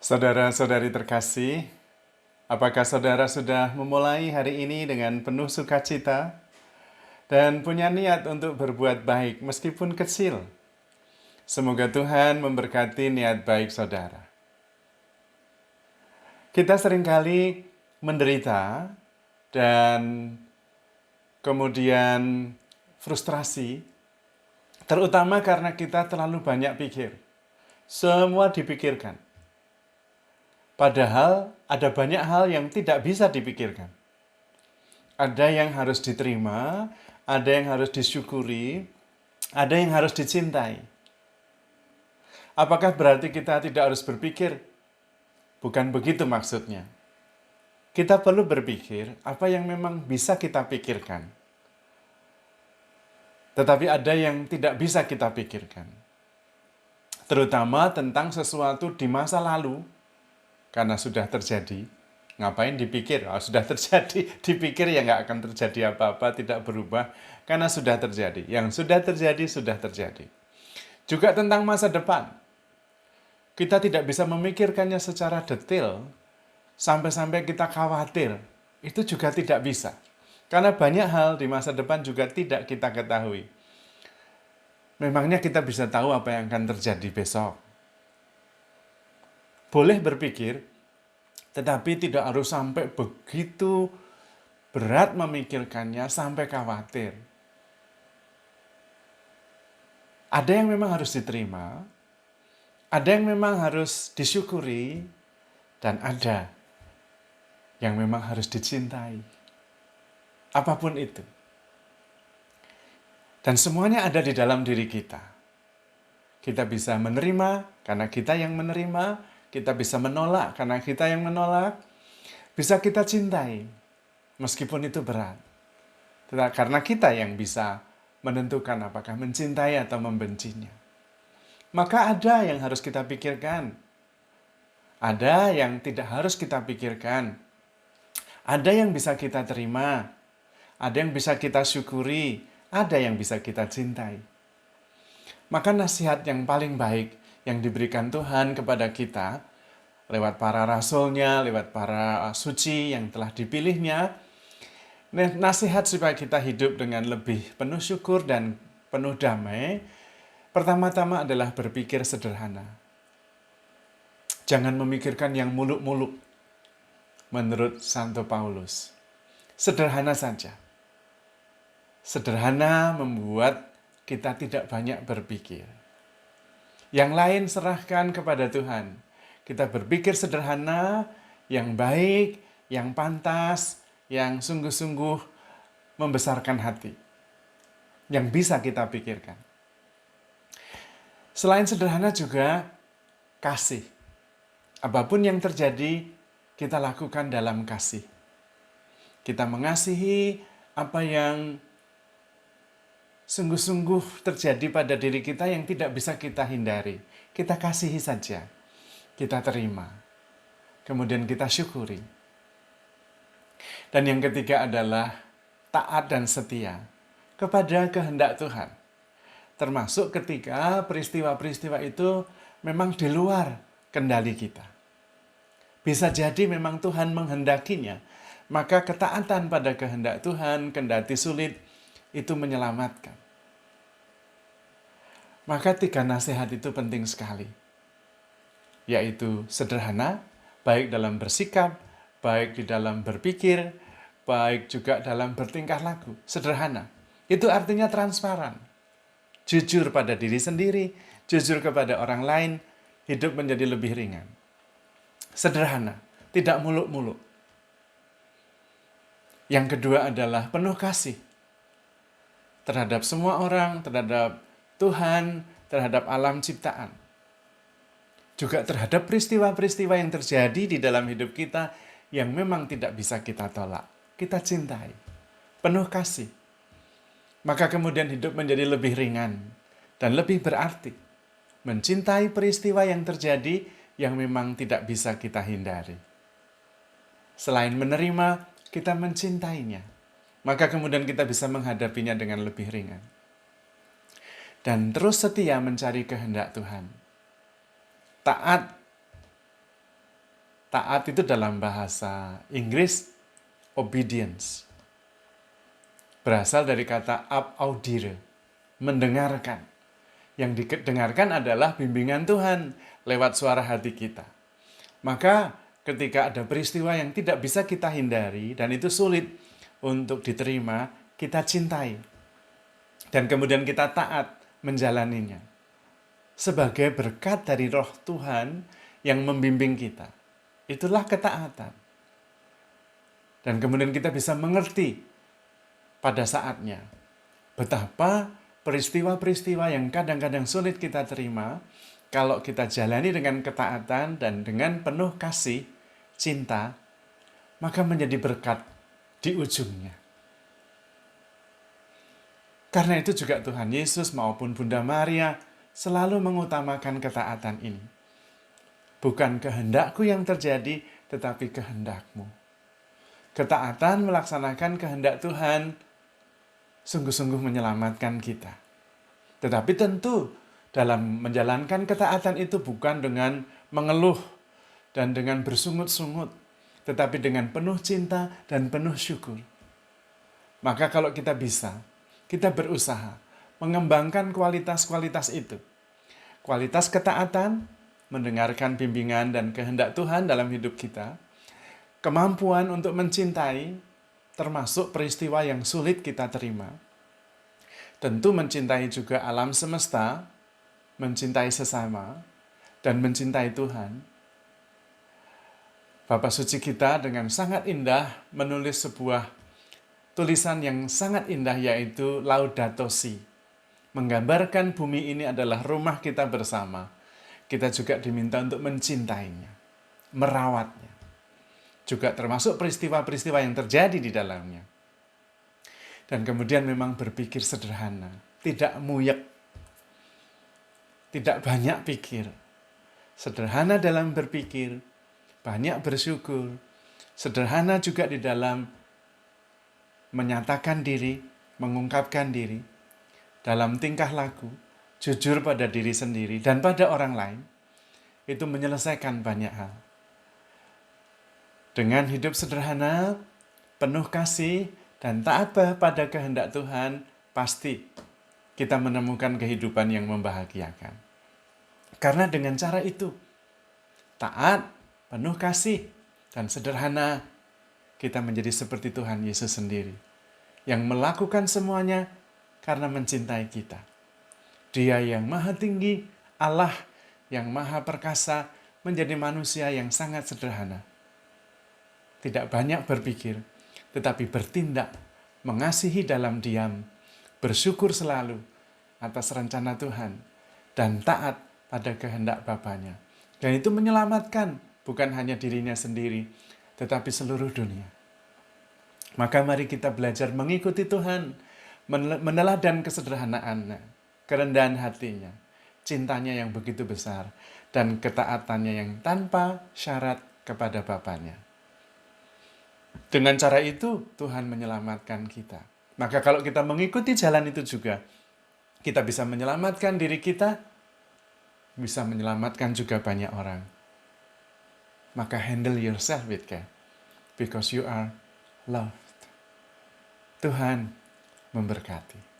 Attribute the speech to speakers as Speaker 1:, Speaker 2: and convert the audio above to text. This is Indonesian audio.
Speaker 1: Saudara-saudari terkasih, apakah saudara sudah memulai hari ini dengan penuh sukacita dan punya niat untuk berbuat baik meskipun kecil? Semoga Tuhan memberkati niat baik saudara. Kita seringkali menderita dan kemudian frustrasi, terutama karena kita terlalu banyak pikir. Semua dipikirkan. Padahal ada banyak hal yang tidak bisa dipikirkan. Ada yang harus diterima, ada yang harus disyukuri, ada yang harus dicintai. Apakah berarti kita tidak harus berpikir? Bukan begitu maksudnya. Kita perlu berpikir apa yang memang bisa kita pikirkan. Tetapi ada yang tidak bisa kita pikirkan. Terutama tentang sesuatu di masa lalu, karena sudah terjadi. Ngapain dipikir? Oh, sudah terjadi, dipikir ya nggak akan terjadi apa-apa, tidak berubah, karena sudah terjadi. Yang sudah terjadi, sudah terjadi. Juga tentang masa depan. Kita tidak bisa memikirkannya secara detail, sampai-sampai kita khawatir. Itu juga tidak bisa. Karena banyak hal di masa depan juga tidak kita ketahui. Memangnya kita bisa tahu apa yang akan terjadi besok? Boleh berpikir, tetapi tidak harus sampai begitu berat memikirkannya sampai khawatir. Ada yang memang harus diterima, ada yang memang harus disyukuri, dan ada yang memang harus dicintai. Apapun itu. Dan semuanya ada di dalam diri kita. Kita bisa menerima karena kita yang menerima, kita bisa menolak karena kita yang menolak, bisa kita cintai meskipun itu berat. Karena kita yang bisa menentukan apakah mencintai atau membencinya. Maka ada yang harus kita pikirkan. Ada yang tidak harus kita pikirkan. Ada yang bisa kita terima. Ada yang bisa kita syukuri. Ada yang bisa kita cintai. Maka nasihat yang paling baik yang diberikan Tuhan kepada kita, lewat para rasulnya, lewat para suci yang telah dipilihnya, nasihat supaya kita hidup dengan lebih penuh syukur dan penuh damai, pertama-tama adalah berpikir sederhana. Jangan memikirkan yang muluk-muluk, menurut Santo Paulus. Sederhana saja. Sederhana membuat kita tidak banyak berpikir. Yang lain serahkan kepada Tuhan. Kita berpikir sederhana, yang baik, yang pantas, yang sungguh-sungguh membesarkan hati. Yang bisa kita pikirkan. Selain sederhana juga kasih. Apapun yang terjadi, kita lakukan dalam kasih. Kita mengasihi apa yang sungguh-sungguh terjadi pada diri kita yang tidak bisa kita hindari. Kita kasihi saja. Kita terima. Kemudian kita syukuri. Dan yang ketiga adalah taat dan setia kepada kehendak Tuhan. Termasuk ketika peristiwa-peristiwa itu memang di luar kendali kita. Bisa jadi memang Tuhan menghendakinya. Maka ketaatan pada kehendak Tuhan, kendati sulit, itu menyelamatkan. Maka 3 nasihat itu penting sekali. Yaitu sederhana, baik dalam bersikap, baik di dalam berpikir, baik juga dalam bertingkah laku. Sederhana. Itu artinya transparan. Jujur pada diri sendiri, jujur kepada orang lain, hidup menjadi lebih ringan. Sederhana, tidak muluk-muluk. Yang kedua adalah penuh kasih. Terhadap semua orang, terhadap Tuhan, terhadap alam ciptaan. Juga terhadap peristiwa-peristiwa yang terjadi di dalam hidup kita yang memang tidak bisa kita tolak. Kita cintai. Penuh kasih. Maka kemudian hidup menjadi lebih ringan dan lebih berarti. Mencintai peristiwa yang terjadi yang memang tidak bisa kita hindari. Selain menerima, kita mencintainya. Maka kemudian kita bisa menghadapinya dengan lebih ringan. Dan terus setia mencari kehendak Tuhan. Taat Taat itu dalam bahasa Inggris obedience. Berasal dari kata audire, mendengarkan. Yang didengarkan adalah bimbingan Tuhan lewat suara hati kita. Maka ketika ada peristiwa yang tidak bisa kita hindari dan itu sulit untuk diterima, kita cintai. Dan kemudian kita taat menjalaninya. Sebagai berkat dari Roh Tuhan yang membimbing kita. Itulah ketaatan. Dan kemudian kita bisa mengerti pada saatnya betapa peristiwa-peristiwa yang kadang-kadang sulit kita terima, kalau kita jalani dengan ketaatan dan dengan penuh kasih, cinta, maka menjadi berkat di ujungnya. Karena itu juga Tuhan Yesus maupun Bunda Maria selalu mengutamakan ketaatan ini. Bukan kehendakku yang terjadi, tetapi kehendakmu. Ketaatan melaksanakan kehendak Tuhan sungguh-sungguh menyelamatkan kita. Tetapi tentu dalam menjalankan ketaatan itu bukan dengan mengeluh dan dengan bersungut-sungut, tetapi dengan penuh cinta dan penuh syukur. Maka kalau kita bisa, kita berusaha mengembangkan kualitas-kualitas itu. Kualitas ketaatan, mendengarkan bimbingan dan kehendak Tuhan dalam hidup kita, kemampuan untuk mencintai, termasuk peristiwa yang sulit kita terima. Tentu mencintai juga alam semesta, mencintai sesama, dan mencintai Tuhan. Bapak Suci kita dengan sangat indah menulis sebuah tulisan yang sangat indah, yaitu Laudato Si. Menggambarkan bumi ini adalah rumah kita bersama. Kita juga diminta untuk mencintainya, merawatnya. Juga termasuk peristiwa-peristiwa yang terjadi di dalamnya. Dan kemudian memang berpikir sederhana, tidak muyek, tidak banyak pikir. Sederhana dalam berpikir, banyak bersyukur. Sederhana juga di dalam menyatakan diri, mengungkapkan diri, dalam tingkah laku, jujur pada diri sendiri dan pada orang lain, itu menyelesaikan banyak hal. Dengan hidup sederhana, penuh kasih, dan taat pada kehendak Tuhan, pasti kita menemukan kehidupan yang membahagiakan. Karena dengan cara itu, taat, penuh kasih, dan sederhana, kita menjadi seperti Tuhan Yesus sendiri, yang melakukan semuanya karena mencintai kita. Dia yang maha tinggi, Allah yang maha perkasa, menjadi manusia yang sangat sederhana. Tidak banyak berpikir, tetapi bertindak, mengasihi dalam diam, bersyukur selalu atas rencana Tuhan, dan taat pada kehendak Bapanya. Dan itu menyelamatkan bukan hanya dirinya sendiri, tetapi seluruh dunia. Maka mari kita belajar mengikuti Tuhan, meneladan kesederhanaannya, kerendahan hatinya, cintanya yang begitu besar, dan ketaatannya yang tanpa syarat kepada Bapanya. Dengan cara itu, Tuhan menyelamatkan kita. Maka kalau kita mengikuti jalan itu juga, kita bisa menyelamatkan diri kita, bisa menyelamatkan juga banyak orang. Maka handle yourself with care, because you are loved. Tuhan memberkati.